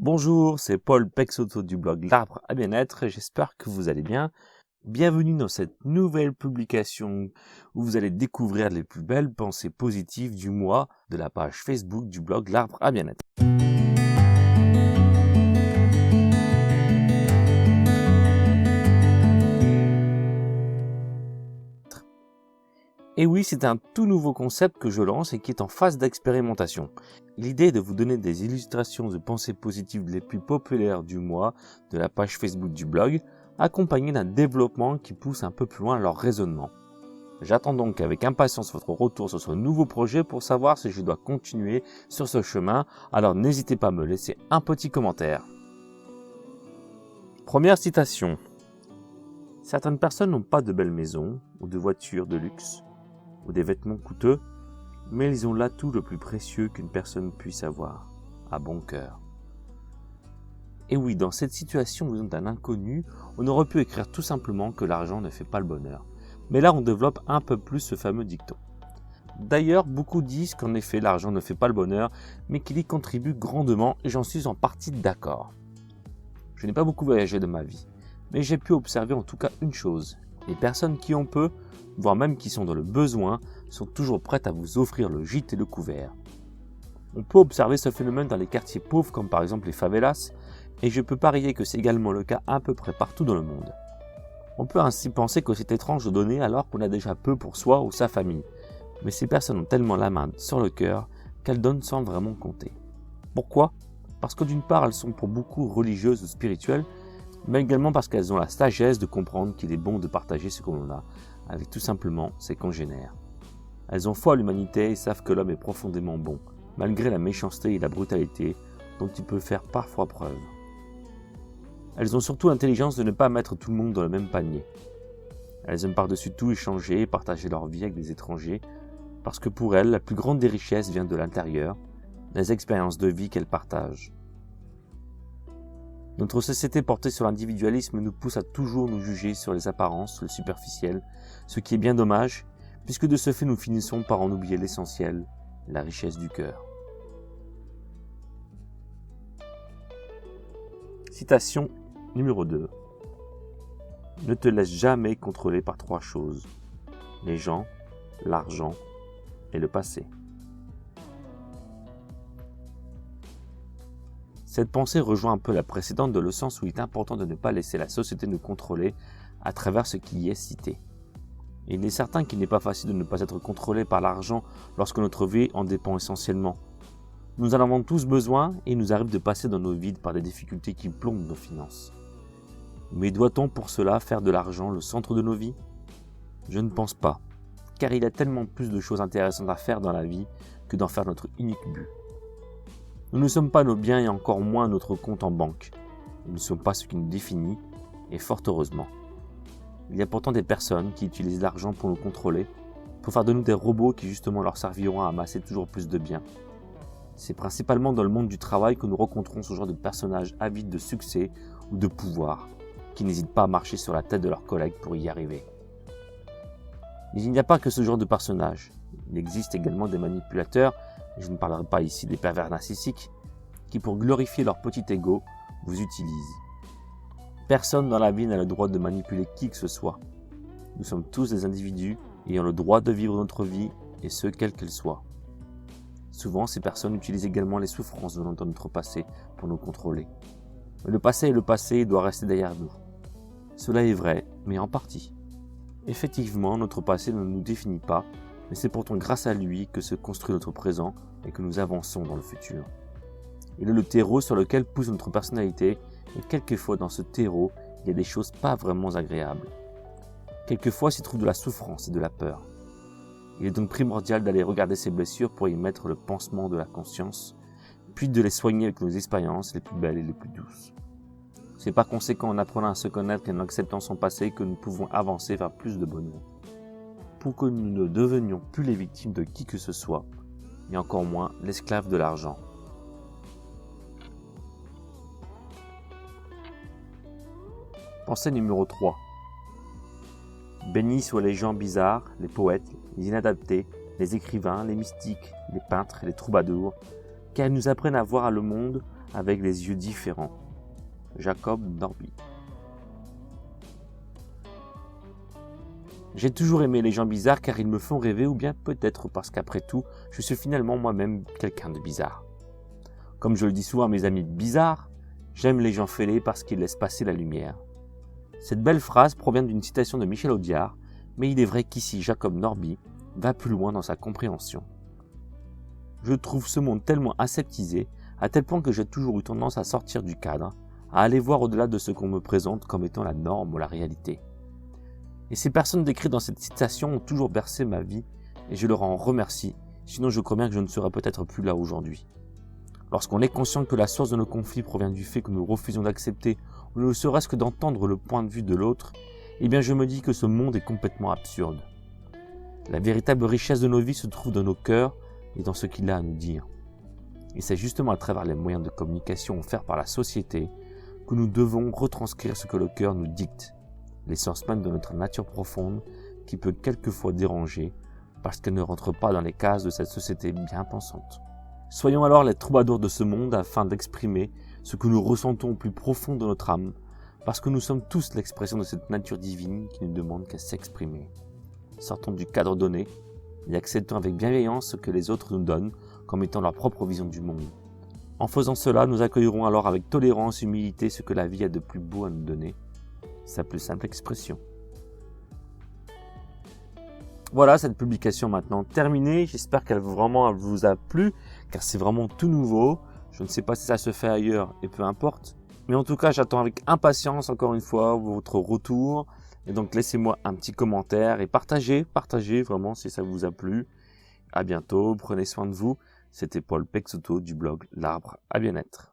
Bonjour, c'est Paul Pexoto du blog L'Arbre à Bien-être et j'espère que vous allez bien. Bienvenue dans cette nouvelle publication où vous allez découvrir les plus belles pensées positives du mois de la page Facebook du blog L'Arbre à Bien-être. Et oui, c'est un tout nouveau concept que je lance et qui est en phase d'expérimentation. L'idée est de vous donner des illustrations de pensées positives les plus populaires du mois de la page Facebook du blog, accompagnées d'un développement qui pousse un peu plus loin leur raisonnement. J'attends donc avec impatience votre retour sur ce nouveau projet pour savoir si je dois continuer sur ce chemin, alors n'hésitez pas à me laisser un petit commentaire. Première citation. Certaines personnes n'ont pas de belles maisons ou de voitures de luxe ou des vêtements coûteux, mais ils ont l'atout le plus précieux qu'une personne puisse avoir, à bon cœur. Et oui, dans cette situation où vous êtes un inconnu, on aurait pu écrire tout simplement que l'argent ne fait pas le bonheur. Mais là, on développe un peu plus ce fameux dicton. D'ailleurs, beaucoup disent qu'en effet, l'argent ne fait pas le bonheur, mais qu'il y contribue grandement, et j'en suis en partie d'accord. Je n'ai pas beaucoup voyagé de ma vie, mais j'ai pu observer en tout cas une chose. Les personnes qui ont peu, voire même qui sont dans le besoin, sont toujours prêtes à vous offrir le gîte et le couvert. On peut observer ce phénomène dans les quartiers pauvres comme par exemple les favelas, et je peux parier que c'est également le cas à peu près partout dans le monde. On peut ainsi penser que c'est étrange de donner alors qu'on a déjà peu pour soi ou sa famille, mais ces personnes ont tellement la main sur le cœur qu'elles donnent sans vraiment compter. Pourquoi ? Parce que d'une part elles sont pour beaucoup religieuses ou spirituelles, mais également parce qu'elles ont la sagesse de comprendre qu'il est bon de partager ce que l'on a avec tout simplement ses congénères. Elles ont foi à l'humanité et savent que l'homme est profondément bon, malgré la méchanceté et la brutalité dont il peut faire parfois preuve. Elles ont surtout l'intelligence de ne pas mettre tout le monde dans le même panier. Elles aiment par-dessus tout échanger et partager leur vie avec des étrangers, parce que pour elles, la plus grande des richesses vient de l'intérieur, des expériences de vie qu'elles partagent. Notre société portée sur l'individualisme nous pousse à toujours nous juger sur les apparences, le superficiel, ce qui est bien dommage, puisque de ce fait nous finissons par en oublier l'essentiel, la richesse du cœur. Citation numéro 2. Ne te laisse jamais contrôler par trois choses, les gens, l'argent et le passé. Cette pensée rejoint un peu la précédente dans le sens où il est important de ne pas laisser la société nous contrôler à travers ce qui y est cité. Il est certain qu'il n'est pas facile de ne pas être contrôlé par l'argent lorsque notre vie en dépend essentiellement. Nous en avons tous besoin et il nous arrive de passer dans nos vies par des difficultés qui plombent nos finances. Mais doit-on pour cela faire de l'argent le centre de nos vies ? Je ne pense pas, car il y a tellement plus de choses intéressantes à faire dans la vie que d'en faire notre unique but. Nous ne sommes pas nos biens et encore moins notre compte en banque. Nous ne sommes pas ce qui nous définit, et fort heureusement. Il y a pourtant des personnes qui utilisent l'argent pour nous contrôler, pour faire de nous des robots qui justement leur serviront à amasser toujours plus de biens. C'est principalement dans le monde du travail que nous rencontrons ce genre de personnages avides de succès ou de pouvoir, qui n'hésitent pas à marcher sur la tête de leurs collègues pour y arriver. Mais il n'y a pas que ce genre de personnages. Il existe également des manipulateurs, et je ne parlerai pas ici des pervers narcissiques, qui pour glorifier leur petit ego, vous utilisent. Personne dans la vie n'a le droit de manipuler qui que ce soit. Nous sommes tous des individus ayant le droit de vivre notre vie, et ce, quelle qu'elle soit. Souvent, ces personnes utilisent également les souffrances venant de notre passé pour nous contrôler. Mais le passé est le passé et doit rester derrière nous. Cela est vrai, mais en partie. Effectivement, notre passé ne nous définit pas, mais c'est pourtant grâce à lui que se construit notre présent et que nous avançons dans le futur. Il est le terreau sur lequel pousse notre personnalité, et quelquefois dans ce terreau, il y a des choses pas vraiment agréables. Quelquefois s'y trouve de la souffrance et de la peur. Il est donc primordial d'aller regarder ces blessures pour y mettre le pansement de la conscience, puis de les soigner avec nos expériences les plus belles et les plus douces. C'est par conséquent en apprenant à se connaître et en acceptant son passé que nous pouvons avancer vers plus de bonheur. Pour que nous ne devenions plus les victimes de qui que ce soit, et encore moins l'esclave de l'argent. Pensée numéro 3. Bénis soient les gens bizarres, les poètes, les inadaptés, les écrivains, les mystiques, les peintres et les troubadours, car ils nous apprennent à voir le monde avec des yeux différents. Jacob Norby. J'ai toujours aimé les gens bizarres car ils me font rêver ou bien peut-être parce qu'après tout, je suis finalement moi-même quelqu'un de bizarre. Comme je le dis souvent à mes amis bizarres, j'aime les gens fêlés parce qu'ils laissent passer la lumière. Cette belle phrase provient d'une citation de Michel Audiard, mais il est vrai qu'ici Jacob Norby va plus loin dans sa compréhension. Je trouve ce monde tellement aseptisé, à tel point que j'ai toujours eu tendance à sortir du cadre, à aller voir au-delà de ce qu'on me présente comme étant la norme ou la réalité. Et ces personnes décrites dans cette citation ont toujours bercé ma vie, et je leur en remercie, sinon je crois bien que je ne serais peut-être plus là aujourd'hui. Lorsqu'on est conscient que la source de nos conflits provient du fait que nous refusons d'accepter, ou ne serait-ce que d'entendre le point de vue de l'autre, eh bien je me dis que ce monde est complètement absurde. La véritable richesse de nos vies se trouve dans nos cœurs et dans ce qu'il a à nous dire. Et c'est justement à travers les moyens de communication offerts par la société que nous devons retranscrire ce que le cœur nous dicte, l'essence même de notre nature profonde qui peut quelquefois déranger parce qu'elle ne rentre pas dans les cases de cette société bien pensante. Soyons alors les troubadours de ce monde afin d'exprimer ce que nous ressentons au plus profond de notre âme, parce que nous sommes tous l'expression de cette nature divine qui ne demande qu'à s'exprimer. Sortons du cadre donné et acceptons avec bienveillance ce que les autres nous donnent comme étant leur propre vision du monde. En faisant cela, nous accueillerons alors avec tolérance et humilité ce que la vie a de plus beau à nous donner, sa plus simple expression. Voilà, cette publication maintenant terminée. J'espère qu'elle vraiment vous a plu, car c'est vraiment tout nouveau. Je ne sais pas si ça se fait ailleurs, et peu importe. Mais en tout cas, j'attends avec impatience, encore une fois, votre retour. Et donc, laissez-moi un petit commentaire et partagez vraiment si ça vous a plu. À bientôt, prenez soin de vous. C'était Paul Pexoto du blog L'Arbre à Bien-être.